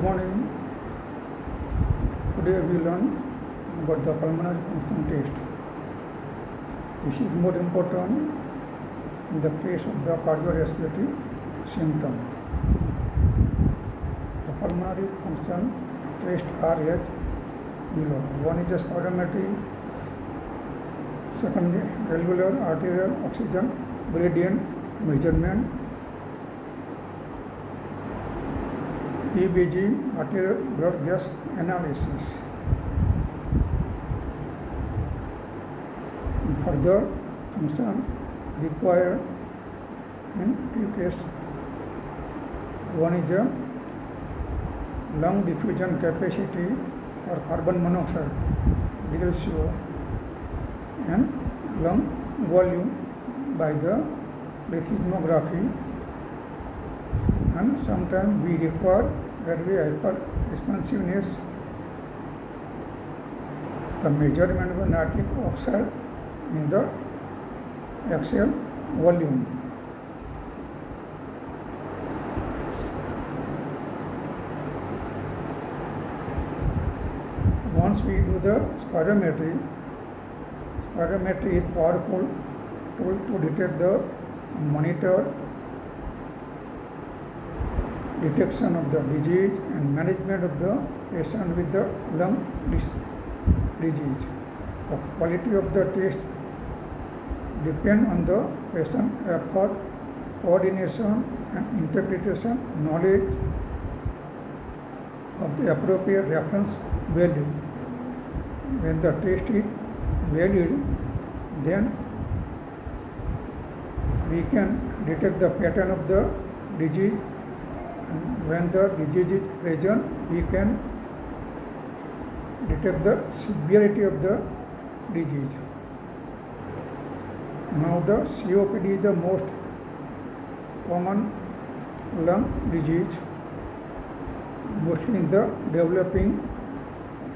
morning. Today we learn about the pulmonary function test. This is more important in the case of the cardiorespiratory symptom. The pulmonary function tests are as below. One is a spirometry, second alveolar arterial oxygen gradient measurement, EBG arterial blood gas analysis. Further function required in two cases. One is a lung diffusion capacity or carbon monoxide DLCO and lung volume by the plethysmography, and sometimes we require airway hyperresponsiveness, the measurement of nitric oxide in the axial volume. Once we do the spirometry is powerful tool to detect the monitor detection of the disease and management of the patient with the lung disease. The quality of the test depends on the patient effort, coordination and interpretation, knowledge of the appropriate reference value. When the test is valid, then we can detect the pattern of the disease. When the disease is present, we can detect the severity of the disease. Now the COPD is the most common lung disease, mostly in the developing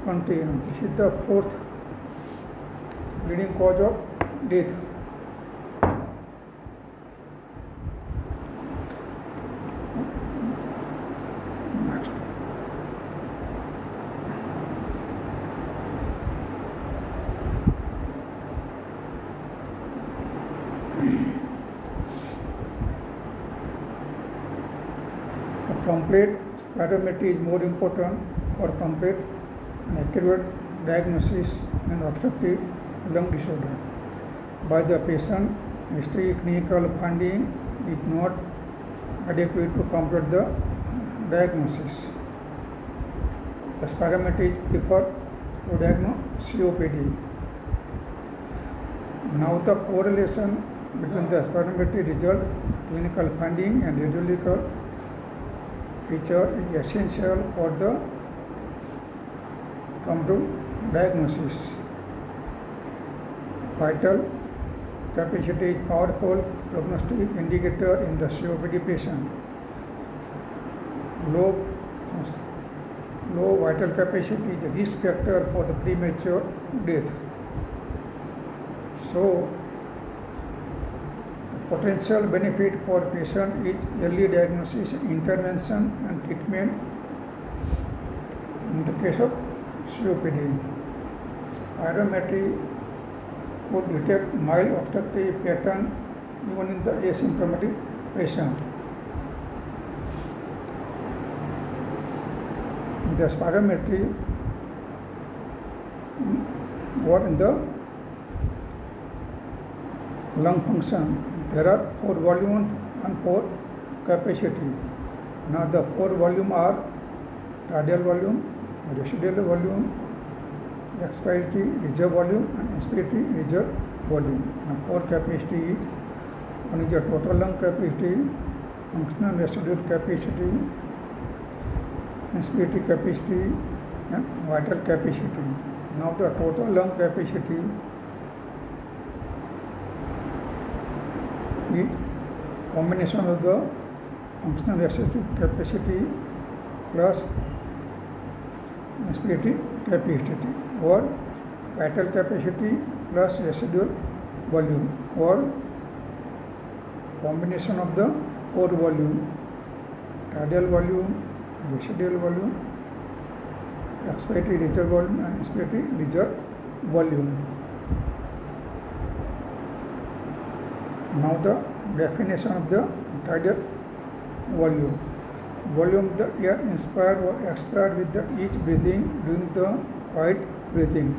country, and this is the fourth leading cause of death. The complete spirometry is more important for complete and accurate diagnosis and obstructive lung disorder. By the patient history, clinical finding is not adequate to complete the diagnosis. The spirometry is preferred to diagnose COPD. Now the correlation between the spirometry result, clinical finding and radiological feature is essential for the complete diagnosis. Vital capacity is powerful prognostic indicator in the COPD patient. Low vital capacity is a risk factor for the premature death. So, the potential benefit for patient is early diagnosis, intervention and treatment in the case of COPD. Spirometry could detect mild obstructive pattern even in the asymptomatic patient. The spirometry what in the lung function, there are 4 volume and 4 capacity. Now the 4 volume are radial volume, residual volume, expiratory reserve volume and inspiratory reserve volume. Now 4 capacity is, one is the total lung capacity, functional residual capacity, inspiratory capacity and vital capacity. Now the total lung capacity is combination of the functional residual capacity plus inspiratory capacity, or vital capacity plus residual volume, or combination of the 4 volume, radial volume, residual volume, expiratory reserve volume, and inspiratory reserve volume. Now the definition of the tidal volume. Volume of the air inspired or expired with the each breathing during the quiet breathing.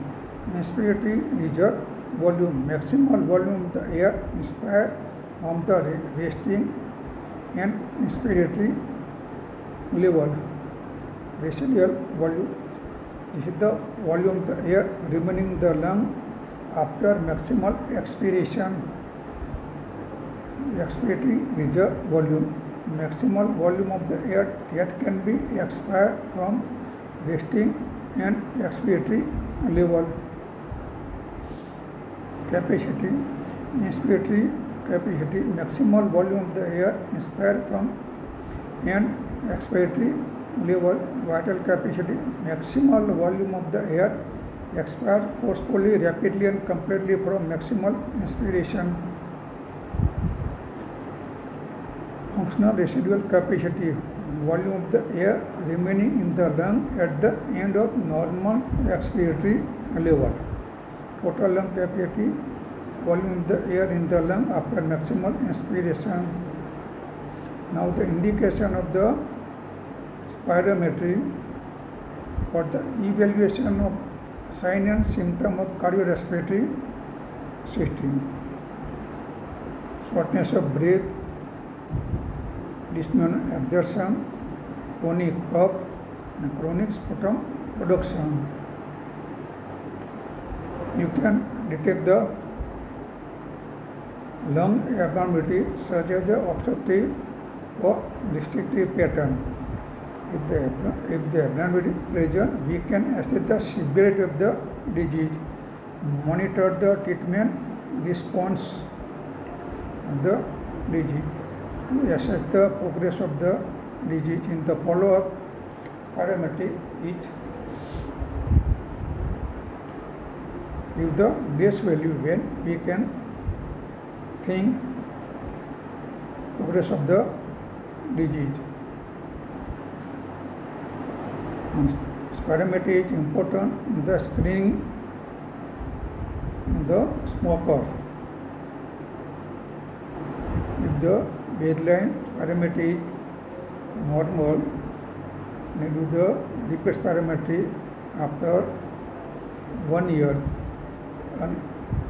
Inspiratory reserve volume. Maximal volume of the air inspired from the resting and inspiratory level. Residual volume. This is the volume of the air remaining in the lung after maximal expiration. Expiratory reserve volume. Maximal volume of the air that can be expired from resting and expiratory level. Capacity. Inspiratory capacity. Maximal volume of the air inspired from and expiratory level. Vital capacity. Maximal volume of the air expired forcefully, rapidly and completely from maximal inspiration. Functional residual capacity. Volume of the air remaining in the lung at the end of normal expiratory level. Total lung capacity. Volume of the air in the lung after maximal inspiration. Now the indication of the spirometry for the evaluation of sign and symptom of cardiorespiratory system. Shortness of breath, dyspnea exertion, chronic cough, and chronic sputum production. You can detect the lung abnormality such as the obstructive or restrictive pattern. If the abnormality is present, we can assess the severity of the disease, monitor the treatment response of the disease. To assess the progress of the disease in the follow-up, spirometry is give the base value when we can think progress of the disease. And spirometry is important in the screening in the smoker. If the baseline spirometry is normal, we do the repeat spirometry after 1 year, and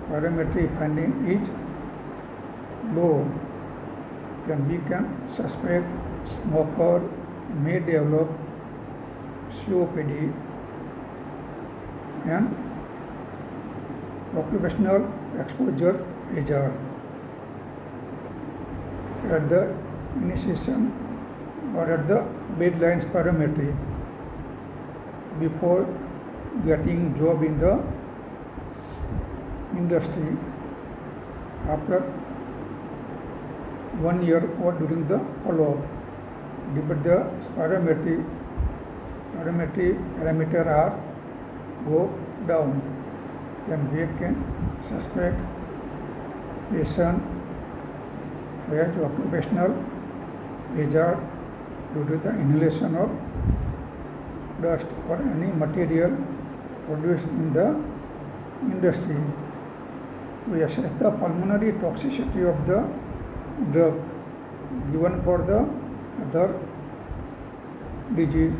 spirometry finding is low, then we can suspect smoker may develop COPD and occupational exposure hazard. At the initiation or at the baseline spirometry before getting job in the industry, after 1 year or during the follow-up. But the spirometry parameter are go down, then we can suspect patient has occupational hazard due to the inhalation of dust or any material produced in the industry. We assess the pulmonary toxicity of the drug given for the other disease,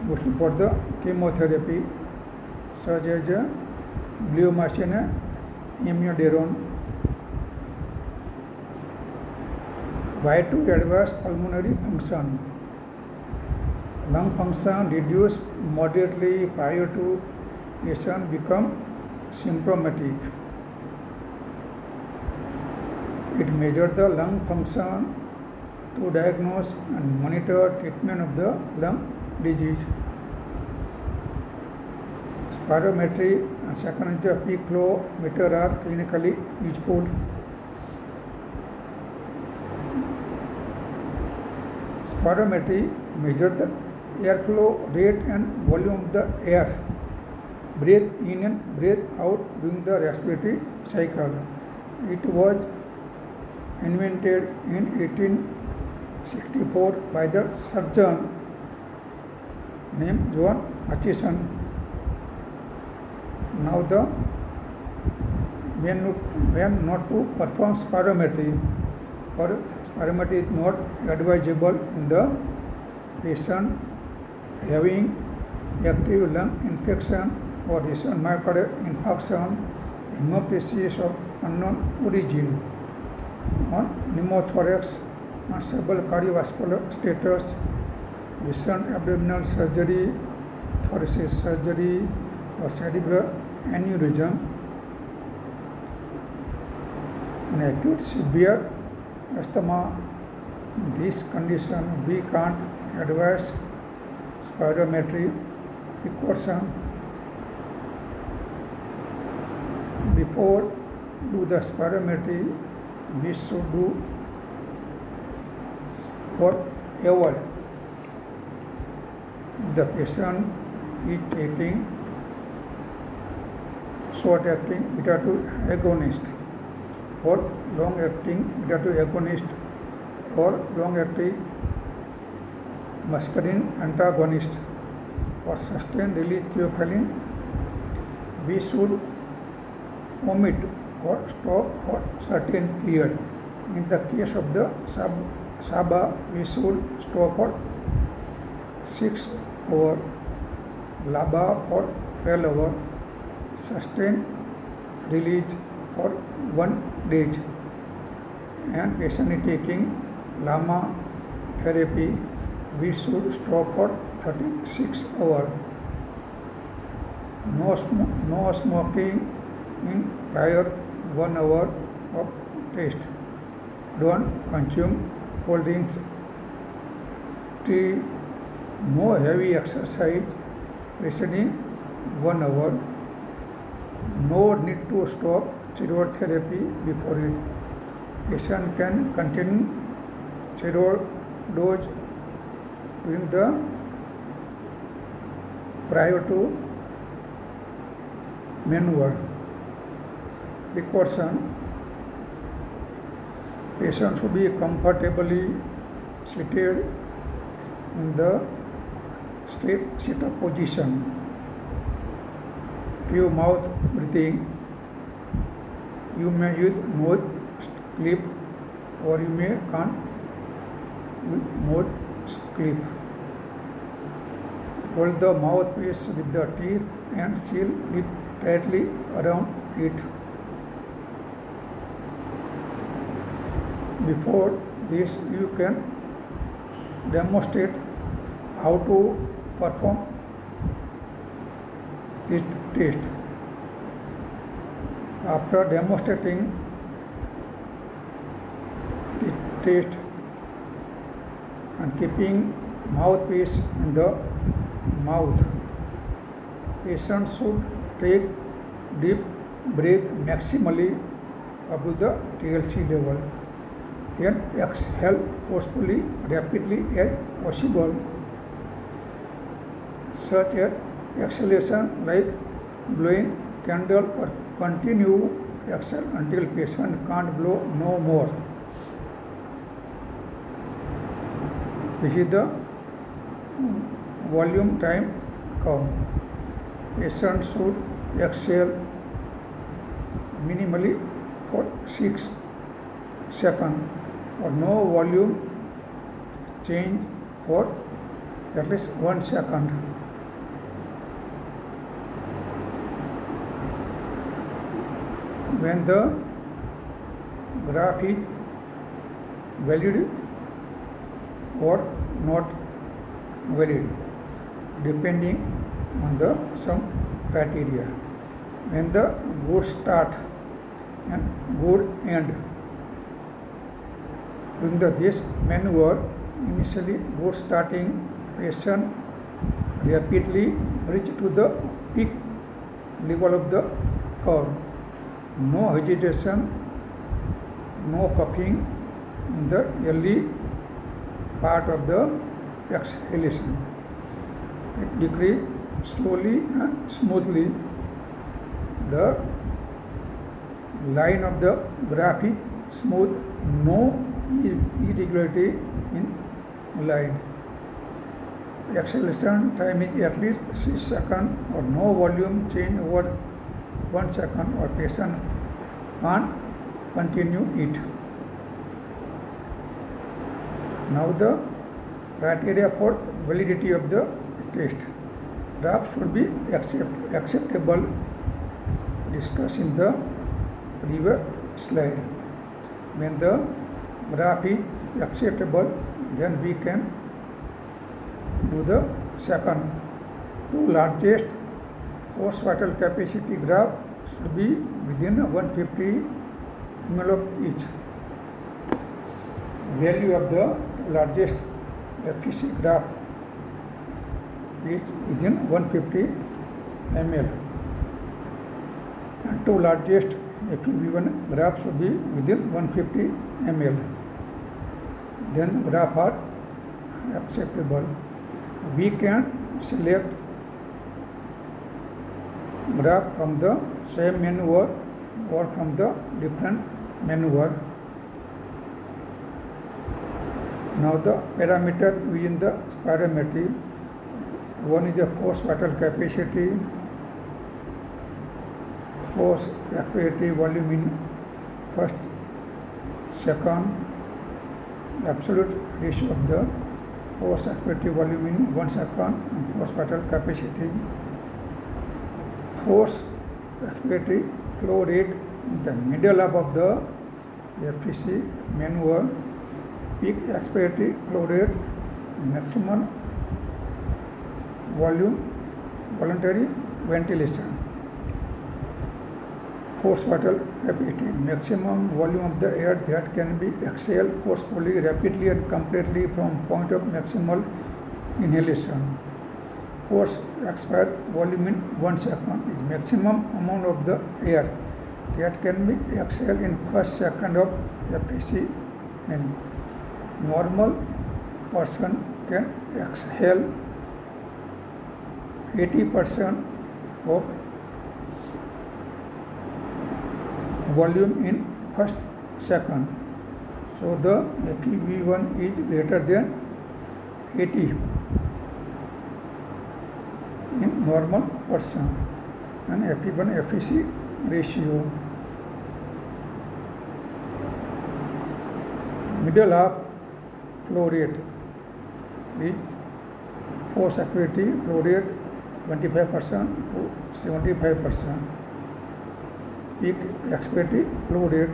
mostly for the chemotherapy such as bleomycin and immunoderone. Why to adverse pulmonary function? Lung function reduced moderately prior to patient become symptomatic. It measures the lung function to diagnose and monitor treatment of the lung disease. Spirometry and second is the peak flow meter are clinically useful. Spirometry measures the airflow rate and volume of the air breathe in and breathe out during the respiratory cycle. It was invented in 1864 by the surgeon named John Hutchison. Now when not to perform spirometry, or spirometry is not advisable in the patient having active lung infection or recent myocardial infarction, hemoptysis of unknown origin, on pneumothorax, unstable cardiovascular status, recent abdominal surgery, thoracic surgery, or cerebral aneurysm, and acute severe asthma. In this condition, we can't advise spirometry precaution. Before do the spirometry, we should do or avoid the patient is taking short-acting beta-2 agonist or long-acting beta-2 agonist or long-acting muscarine antagonist or sustained release theophylline. We should omit or stop for certain period. In the case of the SABA, we should stop for 6 hours, LABA for 12 hours, sustained release for 1 day, and patient is taking LAMA therapy, we should stop for 36 hours. No smoking in prior 1 hour of test. Don't consume cold drinks, tea, no heavy exercise preceding 1 hour. No need to stop steroid therapy before it. Patient can continue steroid dose during the prior to maneuver. Precaution: patient should be comfortably seated in the straight sit-up position. Pure mouth breathing. You may use nose clip or you may can't use nose clip. Hold the mouthpiece with the teeth and seal it tightly around it. Before this, you can demonstrate how to perform this test. After demonstrating the test and keeping mouthpiece in the mouth, patient should take deep breath maximally above the TLC level. Then exhale forcefully, rapidly as possible. Such as exhalation like blowing candle, or continue exhale until patient can't blow no more. This is the volume time count. Patient should exhale minimally for 6 seconds, or no volume change for at least 1 second. When the graph is valid or not valid, depending on some criteria. When the good start and good end. During this maneuver, initially good starting, patient rapidly reach to the peak level of the curve. No hesitation, no coughing in the early part of the exhalation. It decreases slowly and smoothly. The line of the graph is smooth, no irregularity in line. Acceleration time is at least 6 seconds or no volume change over 1 second or patient can't continue it. Now the criteria for validity of the test. Graph should be acceptable, discussed in the previous slide. When the graph is acceptable, then we can do the second. Two largest force vital capacity graph should be within 150 ml of each. Value of the largest FEC graph is within 150 ml, and two largest FEV1 graph should be within 150 ml. Then graph are acceptable. We can select graph from the same maneuver or from the different maneuver. Now the parameter within the spirometry. One is the force vital capacity, force expiratory volume in first second, absolute ratio of the force expiratory volume in 1 second, and force vital capacity. Force expiratory flow rate in the middle of the FEC maneuver, peak expiratory flow rate, maximum volume, voluntary ventilation. Force vital capacity, maximum volume of the air that can be exhaled forcefully, rapidly and completely from point of maximal inhalation. Force expired volume in 1 second is maximum amount of the air that can be exhaled in first second of FEC. And normal person can exhale 80% of volume in first second. So the FEV1 is greater than 80 in normal person, and FEV1 FEC ratio. Middle half flow rate is force expiratory flow rate 25% to 75%. Peak expiratory flow rate,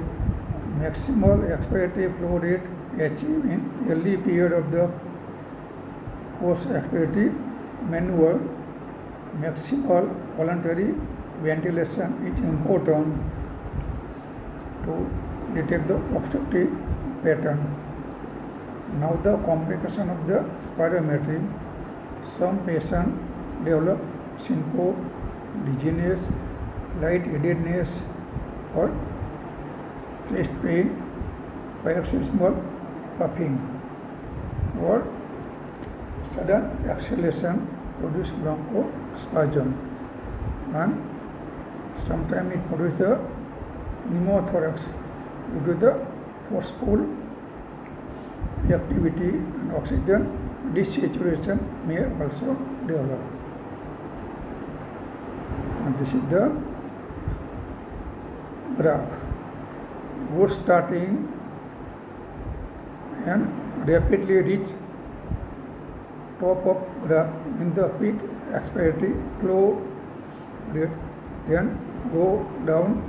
maximal expiratory flow rate achieved in early period of the force expiratory maneuver. Maximal voluntary ventilation is important to detect the obstructive pattern. Now the complication of the spirometry. Some patients develop syncope, dizziness, lightheadedness or chest pain, paroxysmal coughing, or sudden exhalation produce bronchospasm, and sometimes it produces the pneumothorax due to the forceful activity, and oxygen desaturation may also develop. And this is the graph. Good starting and rapidly reach top of graph in the peak expiratory flow rate, then go down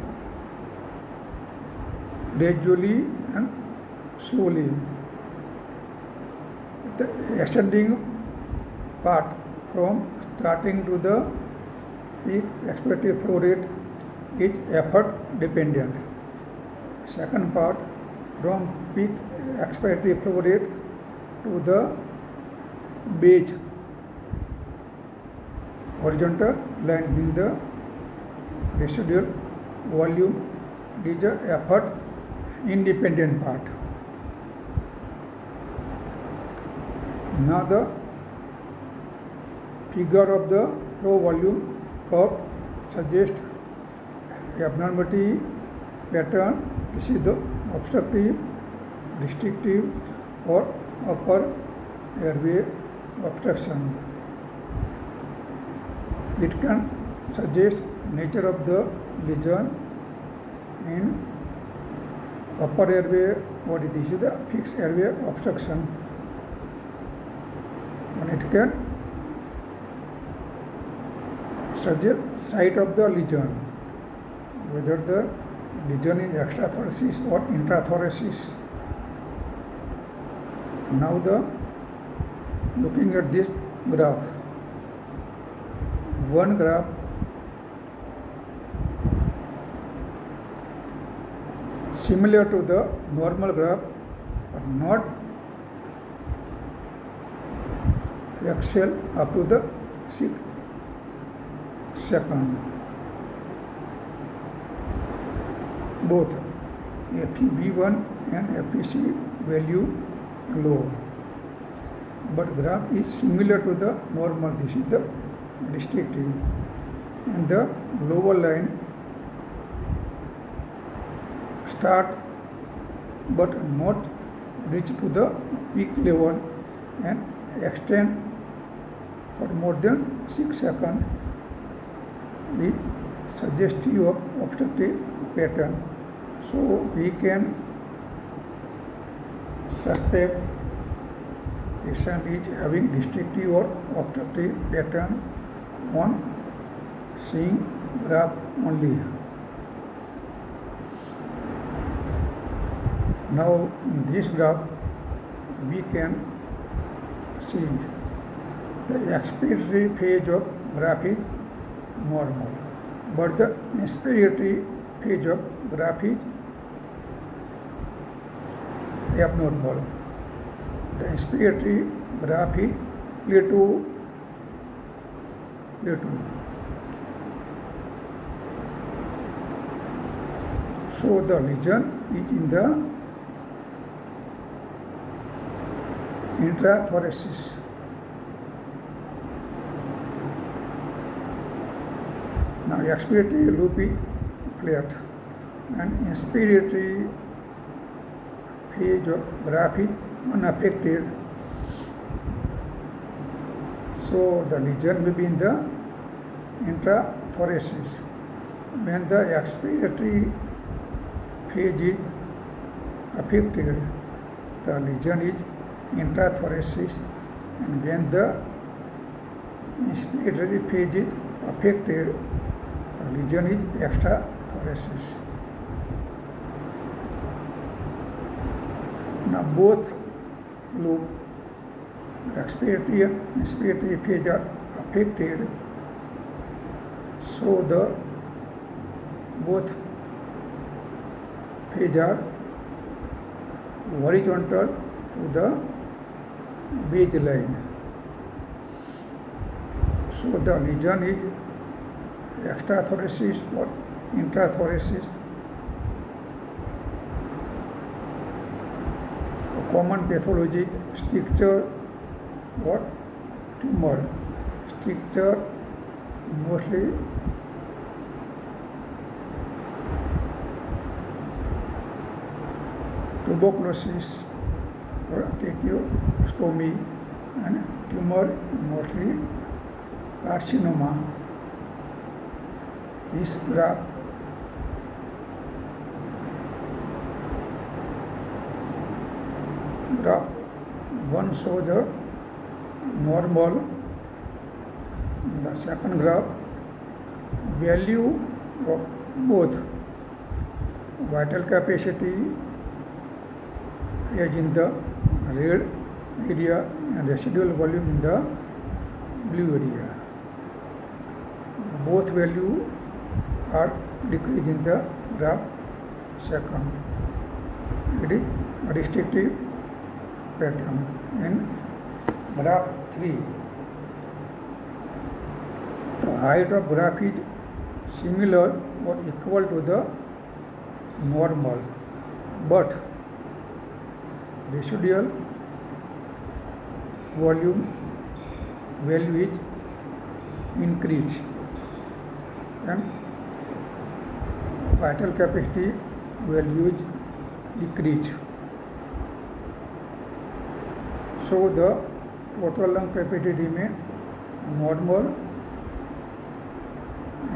gradually and slowly. The ascending part from starting to the peak expiratory flow rate is effort dependent. Second part, from peak expiratory flow rate to the base horizontal line in the residual volume is a effort independent part. Now the figure of the flow volume curve suggests abnormality pattern. This is the obstructive, restrictive or upper airway obstruction. It can suggest nature of the lesion in upper airway body. This is the fixed airway obstruction, and it can suggest site of the lesion, whether the lesion is extrathoracic or intrathoracic. Now looking at this graph, one graph similar to the normal graph but not axial up to the 6 seconds. Both FEV1 and FVC value low, but graph is similar to the normal. This is the restrictive, and the lower line start but not reach to the peak level and extend for more than 6 seconds is suggestive of obstructive pattern. So we can suspect patient is having restrictive or obstructive pattern on seeing graph only. Now in this graph we can see the expiratory phase of graph is normal, but the inspiratory phase of graph is abnormal. The inspiratory graph is plateau. So the lesion is in the intrathoracic. Now expiratory loop is flat and inspiratory phase of graph is unaffected. So the lesion will be in the intrathoracic. When the expiratory phase is affected, the lesion is intrathoracic, and when the inspiratory phase is affected, the lesion is extrathoracic. Now both loop, expiratory and inspiratory phase are affected, so the both phase are horizontal to the baseline. So the lesion is extrathoracic or intrathoracic. Common pathology, stricture or tumor. Stricture mostly tuberculosis or tracheostomy, and tumor mostly carcinoma. This graph one shows the normal. The second graph value of both vital capacity is in the red area and residual volume in the blue area. Both values are decreased in the graph second. It is a restrictive pattern. In graph 3, the height of graph is similar or equal to the normal, but residual volume value is increased and vital capacity value is decreased. So the total lung capacity remain normal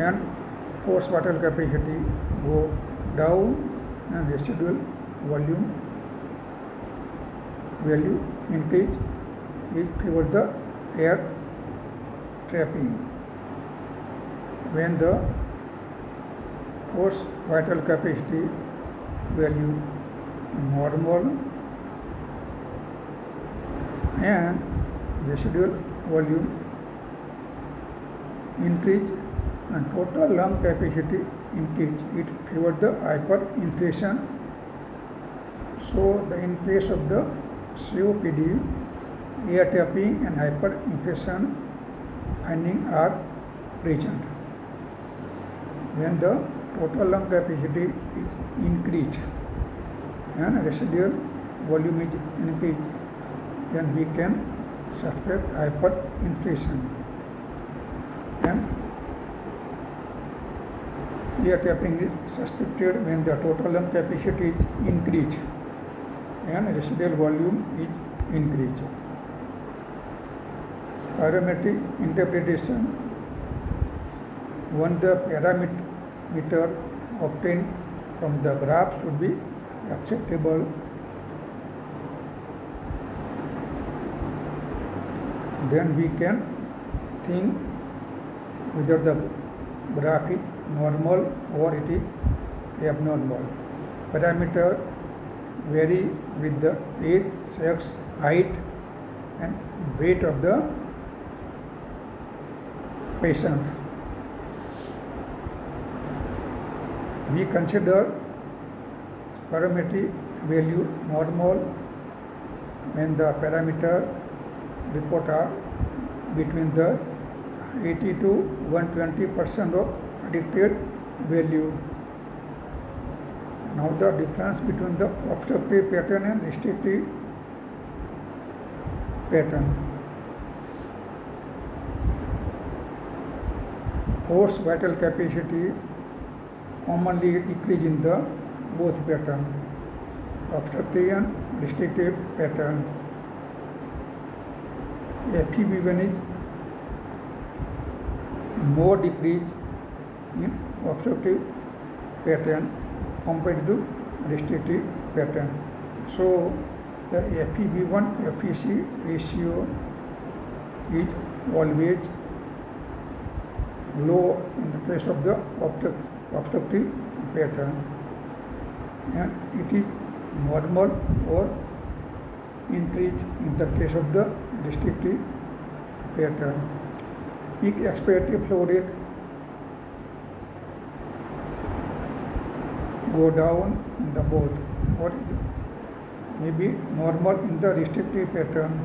and forced vital capacity go down and residual volume value increase which favors the air trapping. When the forced vital capacity value normal and residual volume increase and total lung capacity increase, it favors the hyperinflation. So in case of the COPD, air trapping and hyperinflation finding are present. When the total lung capacity is increased and residual volume is increased, then we can suspect hyperinflation. And air trapping is suspected when the total lung capacity is increased and residual volume is increased. Spirometry interpretation. One, the parameter obtained from the graph should be acceptable. Then we can think whether the graph is normal or it is abnormal. Parameter vary with the age, sex, height and weight of the patient. We consider spirometry value normal when the parameter report are between the 80 to 120% of predicted value. Now the difference between the obstructive pattern and restrictive pattern. Forced vital capacity commonly decrease in the both pattern, obstructive and restrictive pattern. FEV1 is more decrease in obstructive pattern compared to restrictive pattern. So the FEV1 FVC ratio is always low in the case of the obstructive pattern and it is normal or increase in the case of the restrictive pattern. Peak expiratory flow rate go down in the both or may be normal in the restrictive pattern.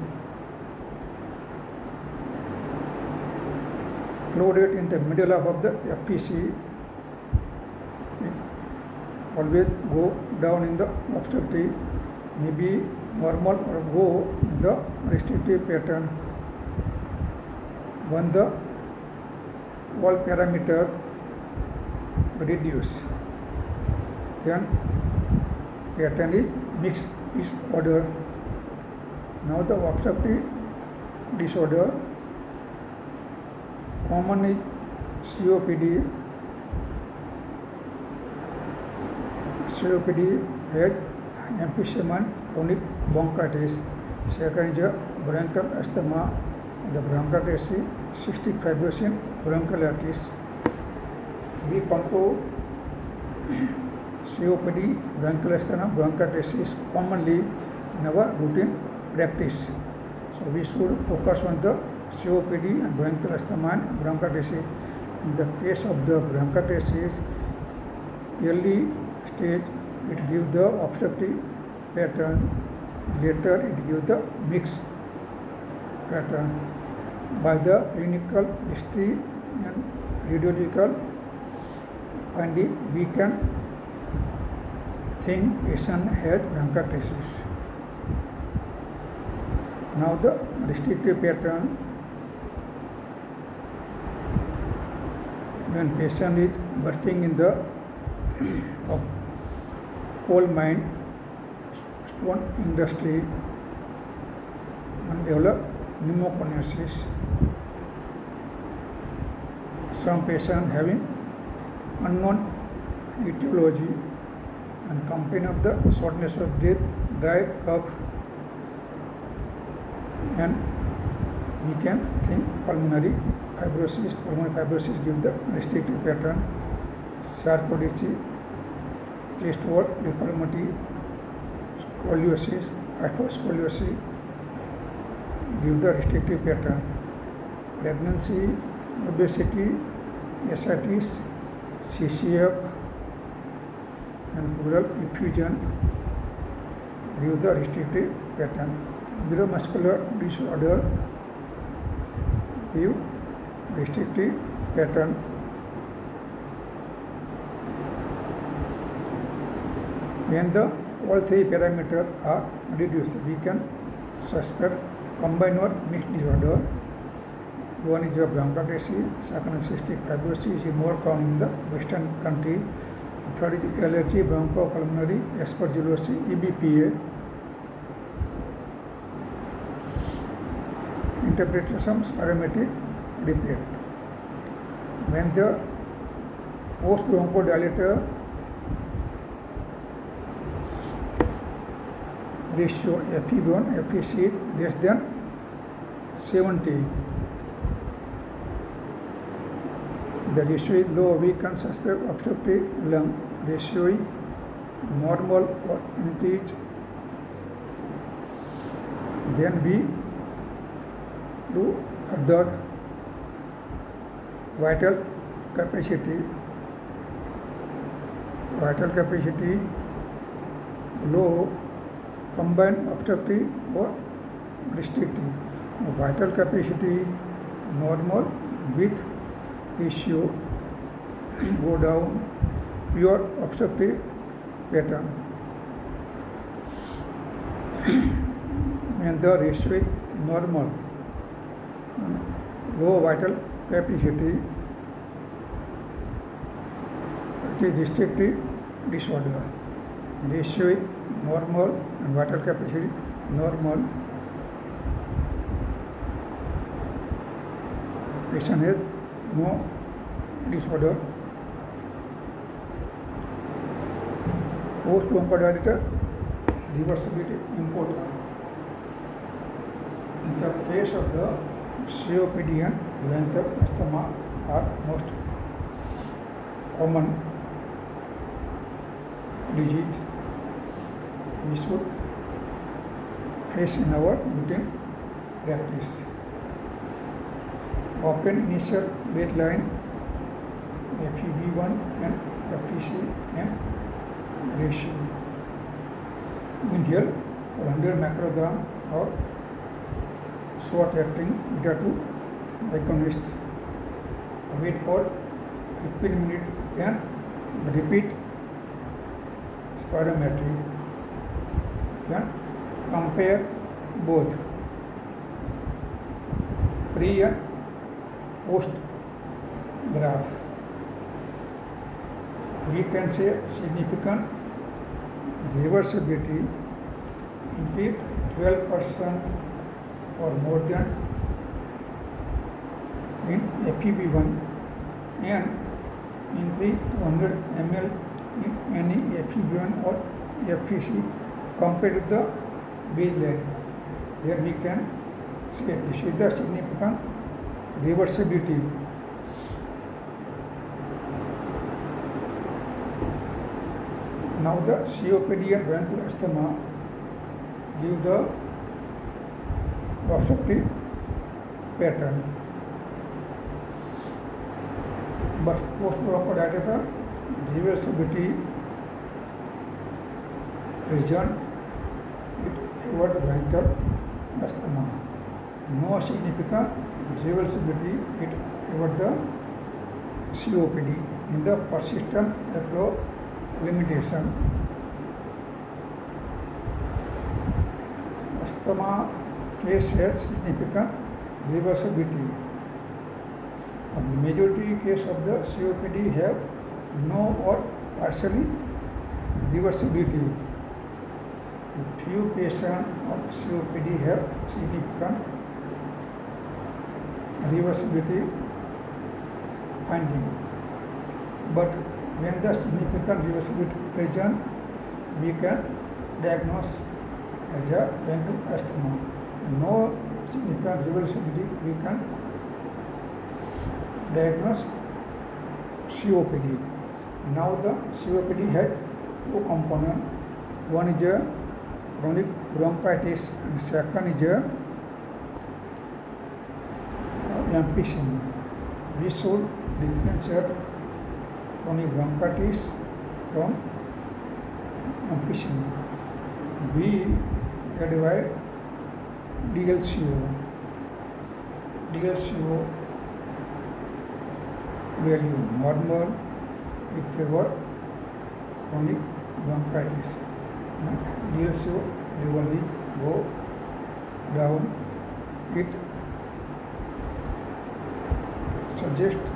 Flow rate in the middle of the FVC always go down in the obstructive, may be normal or go in the restrictive pattern. When the wall parameter reduce, then pattern is mixed disorder. Now the obstructive disorder common is COPD. COPD has emphysema, chronic bronchitis. Second is bronchial asthma, the bronchitis, cystic fibrosis, bronchiolitis. We control COPD, bronchial asthma, bronchitis commonly in our routine practice. So we should focus on the COPD and bronchial asthma and bronchitis. In the case of the bronchitis, early stage it gives the obstructive pattern, later it gives the mixed pattern. By the clinical history and radiological finding, we can think patient has bronchitis. Now the restrictive pattern, when patient is working in the coal mine, stone industry, and develop pneumoconiosis. Some patients having unknown etiology and complain of the shortness of breath, dry cough, and we can think pulmonary fibrosis. Pulmonary fibrosis gives the restrictive pattern. Sarcoidosis, chest wall deformity, scoliosis, hyposcoliosis give the restrictive pattern. Pregnancy, obesity, ascites, CCF, and pleural effusion give the restrictive pattern. Neuromuscular disorder give restrictive pattern. When all three parameters are reduced, we can suspect combined or mixed disorder. One is bronchitis, second is cystic fibrosis, is more common in the Western country. Third is allergy, bronchopulmonary aspergillosis, EBPA. Interpretation spirometry repair. When the post bronchodilator ratio FeV1, FVC is less than 70. The ratio is low, we can suspect obstructive lung. Ratio is normal or increased. Then we do further vital capacity. Vital capacity low, combined obstructive or restrictive. Vital capacity normal with ratio go down, pure obstructive pattern. When the ratio is normal, low vital capacity, it is restrictive disorder. Ratio is normal and vital capacity normal. Patient has no disorder. Post bronchodilator reversibility important. In the case of the COPD and bronchial asthma are most common disease we should face in our routine practice. Open initial baseline FeV1 and FVC and ratio. Inhale 100 microgram of short acting beta-2 agonist. Wait for 15 minutes and repeat spirometry. Then compare both pre and post graph. We can say significant reversibility in 12% or more than in FeV1 and increase 200 ml in any FeV1 or FVC compared to the baseline. There we can say this is the significant reversibility. Now the COPD and bronchial asthma give the obstructive pattern, but post bronchodilator reversibility present it toward bronchial asthma. No significant reversibility it toward the COPD in the persistent flow limitation. Asthma case has significant reversibility. The majority case of the COPD have no or partially reversibility. Few patients of COPD have significant reversibility finding. But when the significant reversibility present, we can diagnose as a bronchiectasis. No significant reversibility, we can diagnose COPD. Now the COPD has two components. One is a chronic bronchitis and second is a emphysema. We should differentiate chronic bronchitis from emphysema. We advise DLCO. DLCO value normal if favor chronic bronchitis. DLCO level is go down. It suggests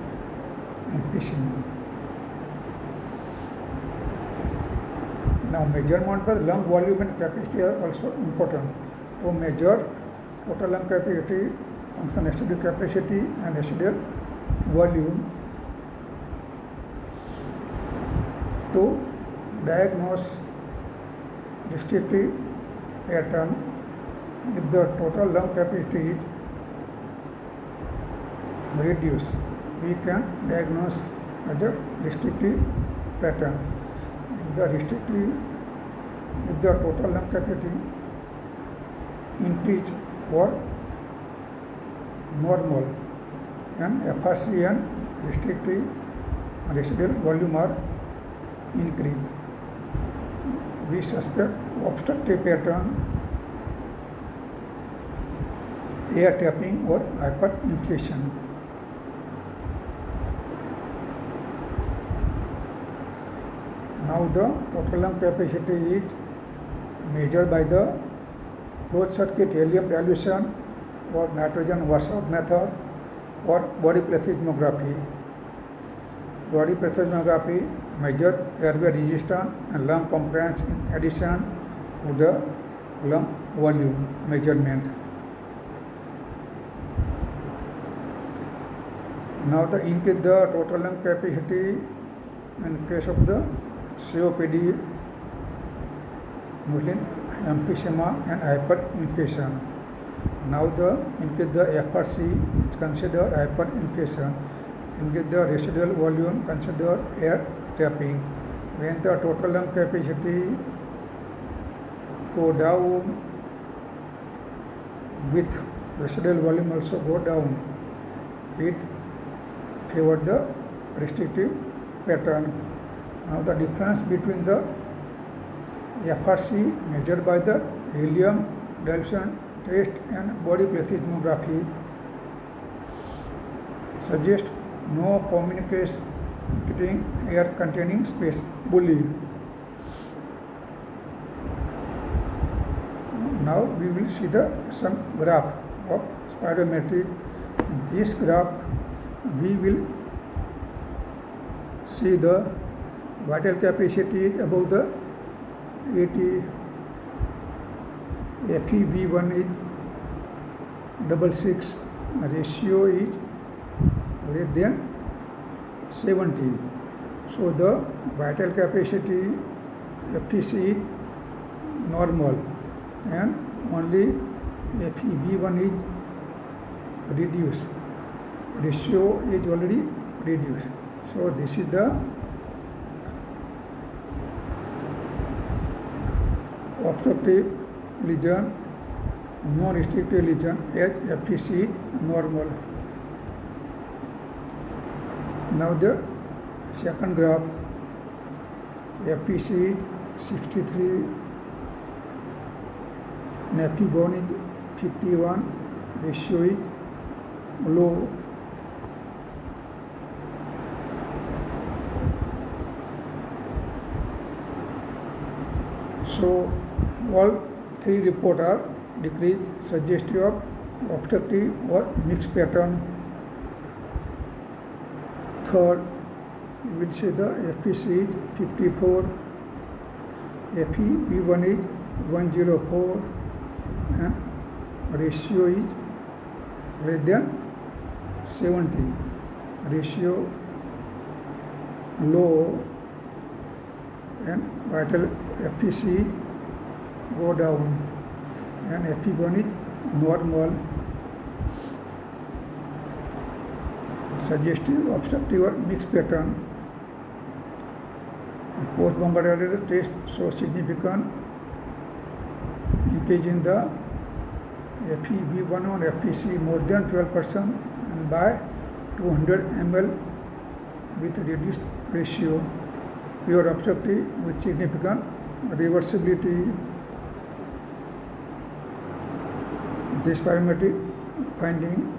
emphysema. Now measurement by lung volume and capacity are also important. To measure total lung capacity, function residual capacity and residual volume. To diagnose restrictive pattern, if the total lung capacity is reduced, we can diagnose as a restrictive pattern. If the total lung capacity increased or normal and FRC and restrictive residual volume are increased, we suspect obstructive pattern, air tapping or hyperinflation. Now the total lung capacity is measured by the closed circuit helium dilution or nitrogen washout method or body plethysmography. Body plethysmography measures airway resistance and lung compliance in addition to the lung volume measurement. Now the increase the total lung capacity in case of the COPD, mostly emphysema and hyperinflation. Now the increase the FRC is considered hyperinflation. Increase the residual volume considered air tapping. When the total lung capacity go down, with residual volume also go down, it favors the restrictive pattern. Now the difference between the FRC measured by the helium dilution test and body plethysmography suggests no communicating air containing space bully. Now we will see some graph of spirometry. In this graph we will see the vital capacity is above the 80, FeV1 is 66, ratio is less than 70. So the vital capacity FVC is normal and only FeV1 is reduced. Ratio is already reduced. So this is the obstructive lesion, non-restrictive lesion as FVC is normal. Now the second graph, FVC is 63 and FeV1 is 51, ratio is low. So all three reports are decreased, suggestive of obstructive or mixed pattern. Third, we will see the FVC is 54, FeV1 is 104 and ratio is less than 70, ratio low, and vital FVC go down, and FP1 is normal. Suggestive, obstructive or mixed pattern. Post-Bombardier test shows significant increase in the FEV1 on FVC more than 12% and by 200 ml with reduced ratio. Pure obstructive with significant reversibility. This parametric finding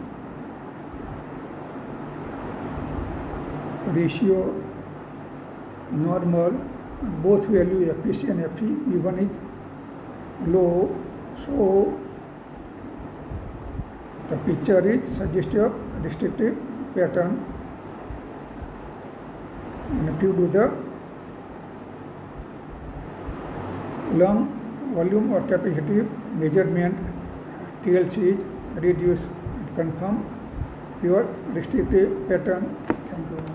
ratio normal, both value FVC and FEV1 is low, so the picture is suggestive of restrictive pattern. And if you do the lung volume or capacity measurement, TLC is reduced and confirm pure restrictive pattern. Thank you.